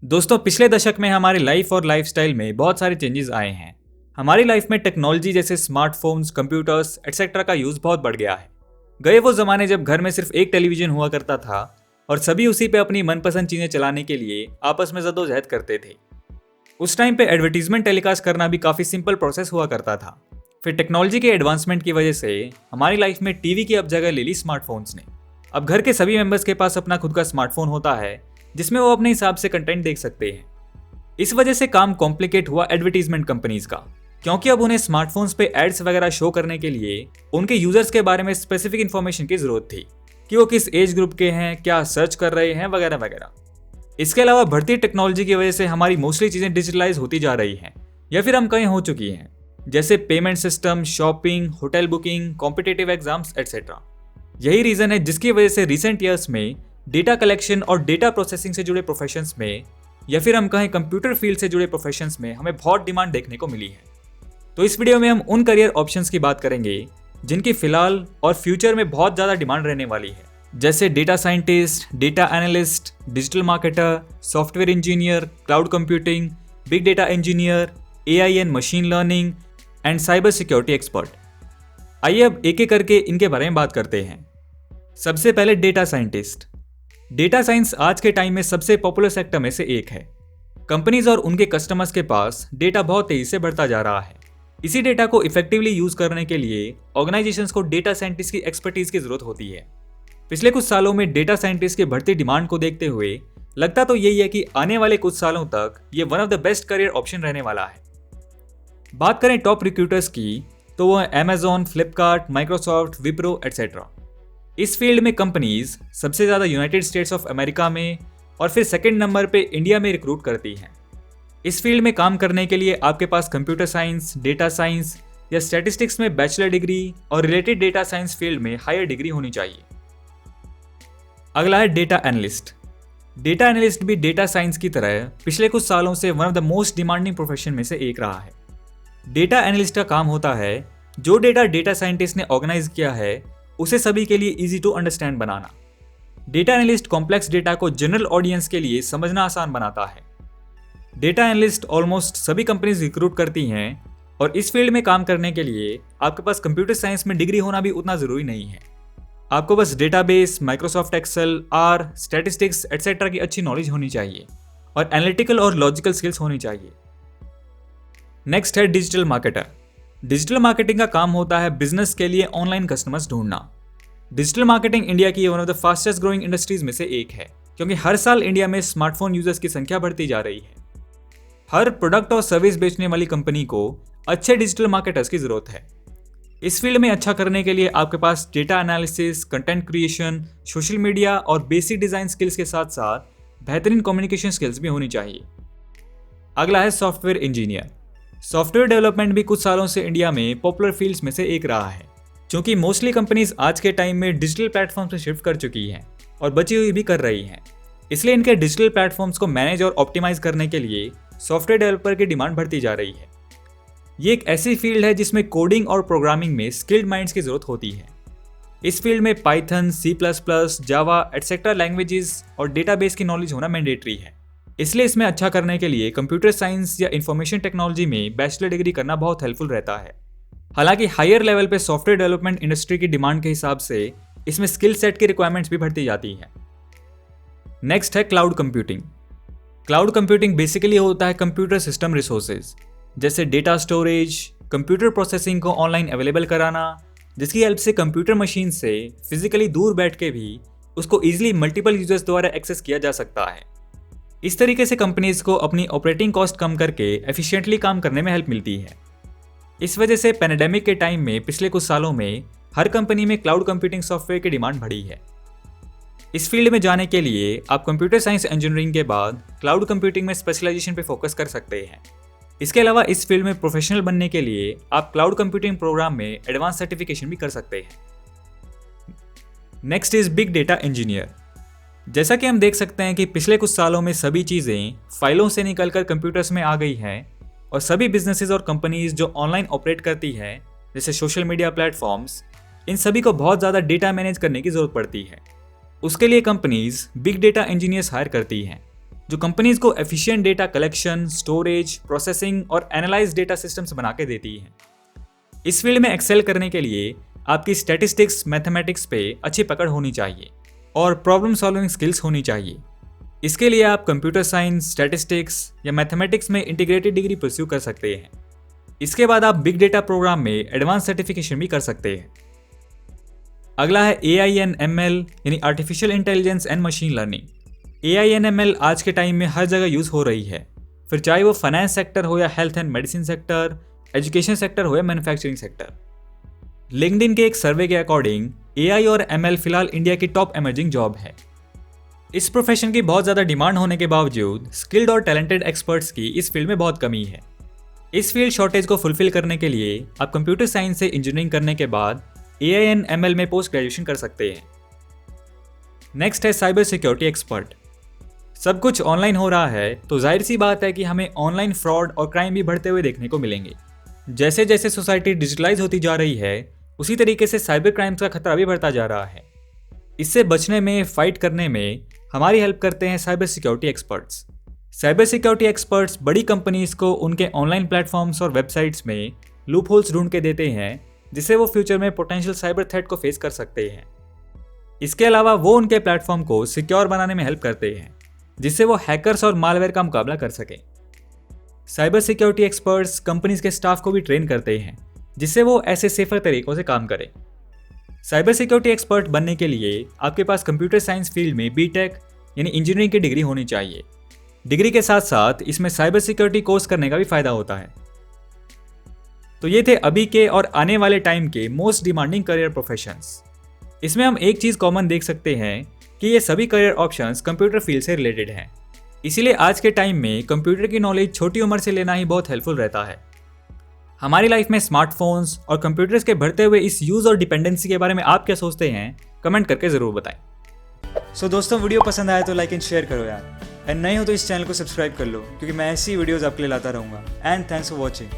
दोस्तों, पिछले दशक में हमारी लाइफ और लाइफस्टाइल में बहुत सारे चेंजेस आए हैं। हमारी लाइफ में टेक्नोलॉजी जैसे स्मार्टफोन्स, कंप्यूटर्स एटसेट्रा का यूज बहुत बढ़ गया है। गए वो जमाने जब घर में सिर्फ एक टेलीविजन हुआ करता था और सभी उसी पे अपनी मनपसंद चीजें चलाने के लिए आपस में जद्दोजहद करते थे। उस टाइम पे एडवर्टीजमेंट टेलीकास्ट करना भी काफी सिंपल प्रोसेस हुआ करता था। फिर टेक्नोलॉजी के एडवांसमेंट की वजह से हमारी लाइफ में टीवी की अब जगह ले ली स्मार्टफोन्स ने। अब घर के सभी मेंबर्स के पास अपना खुद का स्मार्टफोन होता है जिसमें वो अपने हिसाब से कंटेंट देख सकते हैं। इस वजह से काम कॉम्प्लिकेट हुआ एडवर्टीजमेंट कंपनीज का, क्योंकि अब उन्हें स्मार्टफोन्स पे एड्स वगैरह शो करने के लिए उनके यूजर्स के बारे में स्पेसिफिक इन्फॉर्मेशन की जरूरत थी कि वो किस एज ग्रुप के हैं, क्या सर्च कर रहे हैं वगैरह वगैरह। इसके अलावा बढ़ती टेक्नोलॉजी की वजह से हमारी मोस्टली चीजें डिजिटलाइज होती जा रही हैं या फिर हम कहीं हो चुकी हैं, जैसे payment system, shopping, hotel booking, competitive exams etcetera. यही रीजन है जिसकी वजह से रिसेंट ईयर्स में डेटा कलेक्शन और डेटा प्रोसेसिंग से जुड़े प्रोफेशंस में या फिर हम कहें कंप्यूटर फील्ड से जुड़े प्रोफेशंस में हमें बहुत डिमांड देखने को मिली है। तो इस वीडियो में हम उन करियर ऑप्शंस की बात करेंगे जिनकी फिलहाल और फ्यूचर में बहुत ज़्यादा डिमांड रहने वाली है, जैसे data scientist, data analyst, digital marketer, software engineer, cloud computing, big data engineer, AI and machine learning and cyber security expert. आइए अब एक एक करके इनके बारे में बात करते हैं। सबसे पहले डेटा साइंटिस्ट। डेटा साइंस आज के टाइम में सबसे पॉपुलर सेक्टर में से एक है। कंपनीज और उनके कस्टमर्स के पास डेटा बहुत तेजी से बढ़ता जा रहा है। इसी डेटा को इफेक्टिवली यूज करने के लिए ऑर्गेनाइजेशंस को डेटा साइंटिस्ट की एक्सपर्टीज की जरूरत होती है। पिछले कुछ सालों में डेटा साइंटिस्ट की बढ़ती डिमांड को देखते हुए लगता तो यही है कि आने वाले कुछ सालों तक ये one of the best career option रहने वाला है। बात करें टॉप रिक्रूटर्स की तो वो Amazon, Flipkart, Microsoft, Wipro etcetera. इस फील्ड में कंपनीज सबसे ज़्यादा यूनाइटेड स्टेट्स ऑफ अमेरिका में और फिर सेकंड नंबर पे इंडिया में रिक्रूट करती हैं। इस फील्ड में काम करने के लिए आपके पास कंप्यूटर साइंस, डेटा साइंस या स्टैटिस्टिक्स में बैचलर डिग्री और रिलेटेड डेटा साइंस फील्ड में हायर डिग्री होनी चाहिए। अगला है डेटा एनालिस्ट। डेटा एनालिस्ट भी डेटा साइंस की तरह पिछले कुछ सालों से one of the most demanding profession में से एक रहा है। डेटा एनालिस्ट का काम होता है जो डेटा साइंटिस्ट ने ऑर्गेनाइज किया है उसे सभी के लिए इजी टू अंडरस्टैंड बनाना। डेटा एनालिस्ट कॉम्प्लेक्स डेटा को जनरल ऑडियंस के लिए समझना आसान बनाता है। डेटा एनालिस्ट ऑलमोस्ट सभी कंपनीज रिक्रूट करती हैं और इस फील्ड में काम करने के लिए आपके पास कंप्यूटर साइंस में डिग्री होना भी उतना जरूरी नहीं है। आपको बस database, Microsoft Excel, R, statistics etcetera की अच्छी नॉलेज होनी चाहिए और एनालिटिकल और लॉजिकल स्किल्स होनी चाहिए। नेक्स्ट है डिजिटल मार्केटर। डिजिटल मार्केटिंग का काम होता है बिजनेस के लिए ऑनलाइन कस्टमर्स ढूंढना। डिजिटल मार्केटिंग इंडिया की one of the fastest growing industries में से एक है, क्योंकि हर साल इंडिया में स्मार्टफोन यूजर्स की संख्या बढ़ती जा रही है। हर प्रोडक्ट और सर्विस बेचने वाली कंपनी को अच्छे डिजिटल मार्केटर्स की जरूरत है। इस फील्ड में अच्छा करने के लिए आपके पास data analysis, content creation, social media और बेसिक डिजाइन स्किल्स के साथ साथ बेहतरीन कम्युनिकेशन स्किल्स भी होनी चाहिए। अगला है सॉफ्टवेयर इंजीनियर। सॉफ्टवेयर डेवलपमेंट भी कुछ सालों से इंडिया में पॉपुलर फील्ड्स में से एक रहा है, क्योंकि मोस्टली कंपनीज आज के टाइम में डिजिटल प्लेटफॉर्म से शिफ्ट कर चुकी हैं और बची हुई भी कर रही हैं। इसलिए इनके डिजिटल प्लेटफॉर्म्स को मैनेज और ऑप्टिमाइज करने के लिए सॉफ्टवेयर डेवलपर की डिमांड बढ़ती जा रही है। ये एक ऐसी फील्ड है जिसमें कोडिंग और प्रोग्रामिंग में स्किल्ड माइंड्स की जरूरत होती है। इस फील्ड में पाइथन, C++, जावा एटसेट्रा लैंग्वेजेस और डेटाबेस की नॉलेज होना मैंडेटरी है। इसलिए इसमें अच्छा करने के लिए कंप्यूटर साइंस या इंफॉर्मेशन टेक्नोलॉजी में बैचलर डिग्री करना बहुत हेल्पफुल रहता है। हालांकि हायर लेवल पे सॉफ्टवेयर डेवलपमेंट इंडस्ट्री की डिमांड के हिसाब से इसमें स्किल सेट की रिक्वायरमेंट्स भी बढ़ती जाती हैं। नेक्स्ट है cloud computing. Cloud computing basically होता है कंप्यूटर सिस्टम रिसोर्सेज, जैसे डेटा स्टोरेज, कंप्यूटर प्रोसेसिंग को ऑनलाइन अवेलेबल कराना, जिसकी हेल्प से कंप्यूटर मशीन से फिजिकली दूर बैठ के भी उसको ईजिली मल्टीपल यूजर्स द्वारा एक्सेस किया जा सकता है। इस तरीके से कंपनीज को अपनी ऑपरेटिंग कॉस्ट कम करके एफिशिएंटली काम करने में हेल्प मिलती है। इस वजह से पैंडेमिक के टाइम में पिछले कुछ सालों में हर कंपनी में क्लाउड कंप्यूटिंग सॉफ्टवेयर की डिमांड बढ़ी है। इस फील्ड में जाने के लिए आप कंप्यूटर साइंस इंजीनियरिंग के बाद क्लाउड कंप्यूटिंग में स्पेशलाइजेशन पे फोकस कर सकते हैं। इसके अलावा इस फील्ड में प्रोफेशनल बनने के लिए आप क्लाउड कंप्यूटिंग प्रोग्राम में एडवांस सर्टिफिकेशन भी कर सकते हैं। Next is big data engineer. जैसा कि हम देख सकते हैं कि पिछले कुछ सालों में सभी चीज़ें फाइलों से निकलकर कंप्यूटर्स में आ गई हैं और सभी बिजनेसेस और कंपनीज जो ऑनलाइन ऑपरेट करती हैं, जैसे सोशल मीडिया प्लेटफॉर्म्स, इन सभी को बहुत ज़्यादा डेटा मैनेज करने की ज़रूरत पड़ती है। उसके लिए companies big data engineers hire करती हैं। जो कंपनीज को efficient data collection, storage, processing और एनालाइज डेटा सिस्टम्स बना के देती है। इस फील्ड में एक्सेल करने के लिए आपकी स्टैटिस्टिक्स, मैथमेटिक्स पे अच्छी पकड़ होनी चाहिए और प्रॉब्लम सॉल्विंग स्किल्स होनी चाहिए। इसके लिए आप कंप्यूटर साइंस, स्टैटिस्टिक्स या मैथमेटिक्स में इंटीग्रेटेड डिग्री परस्यू कर सकते हैं। इसके बाद आप बिग डेटा प्रोग्राम में एडवांस सर्टिफिकेशन भी कर सकते हैं। अगला है AI एंड ML यानी artificial intelligence and machine learning. AI and ML आज के टाइम में हर जगह यूज हो रही है, फिर चाहे वो फाइनेंस सेक्टर हो या health and medicine sector, education sector हो या मैन्युफैक्चरिंग सेक्टर। लिंक्डइन के एक सर्वे के अकॉर्डिंग AI और ML फिलहाल इंडिया की टॉप इमर्जिंग जॉब है। इस प्रोफेशन की बहुत ज़्यादा डिमांड होने के बावजूद स्किल्ड और टैलेंटेड एक्सपर्ट्स की इस फील्ड में बहुत कमी है। इस फील्ड शॉर्टेज को फुलफिल करने के लिए आप कंप्यूटर साइंस से इंजीनियरिंग करने के बाद AI एंड ML में पोस्ट ग्रेजुएशन कर सकते हैं। नेक्स्ट है साइबर सिक्योरिटी एक्सपर्ट। सब कुछ ऑनलाइन हो रहा है तो जाहिर सी बात है कि हमें ऑनलाइन फ्रॉड और क्राइम भी बढ़ते हुए देखने को मिलेंगे। जैसे जैसे सोसाइटी डिजिटलाइज होती जा रही है उसी तरीके से साइबर क्राइम्स का खतरा भी बढ़ता जा रहा है। इससे बचने में, फाइट करने में हमारी हेल्प करते हैं cyber security experts. Cyber security experts बड़ी कंपनीज को उनके ऑनलाइन प्लेटफॉर्म्स और वेबसाइट्स में लूप होल्स ढूंढ के देते हैं जिससे वो फ्यूचर में पोटेंशियल साइबर थ्रेट को फेस कर सकते हैं। इसके अलावा वो उनके प्लेटफॉर्म को सिक्योर बनाने में हेल्प करते हैं जिससे वो हैकर्स और मालवेयर का मुकाबला कर सकें। साइबर सिक्योरिटी एक्सपर्ट्स कंपनीज के स्टाफ को भी ट्रेन करते हैं जिससे वो ऐसे सेफर तरीकों से काम करें। साइबर सिक्योरिटी एक्सपर्ट बनने के लिए आपके पास कंप्यूटर साइंस फील्ड में BTech यानी इंजीनियरिंग की डिग्री होनी चाहिए। डिग्री के साथ साथ इसमें साइबर सिक्योरिटी कोर्स करने का भी फायदा होता है। तो ये थे अभी के और आने वाले टाइम के मोस्ट डिमांडिंग करियर प्रोफेशंस। इसमें हम एक चीज़ कॉमन देख सकते हैं कि ये सभी करियर ऑप्शंस कंप्यूटर फील्ड से रिलेटेड हैं। इसीलिए आज के टाइम में कंप्यूटर की नॉलेज छोटी उम्र से लेना ही बहुत हेल्पफुल रहता है। हमारी लाइफ में स्मार्टफोन्स और कंप्यूटर्स के बढ़ते हुए इस यूज़ और डिपेंडेंसी के बारे में आप क्या सोचते हैं, कमेंट करके ज़रूर बताएं। सो दोस्तों, वीडियो पसंद आया तो लाइक एंड शेयर करो यार, एंड नए हो तो इस चैनल को सब्सक्राइब कर लो क्योंकि मैं ऐसी वीडियोज़ आपके लिए लाता रहूँगा। And thanks for watching.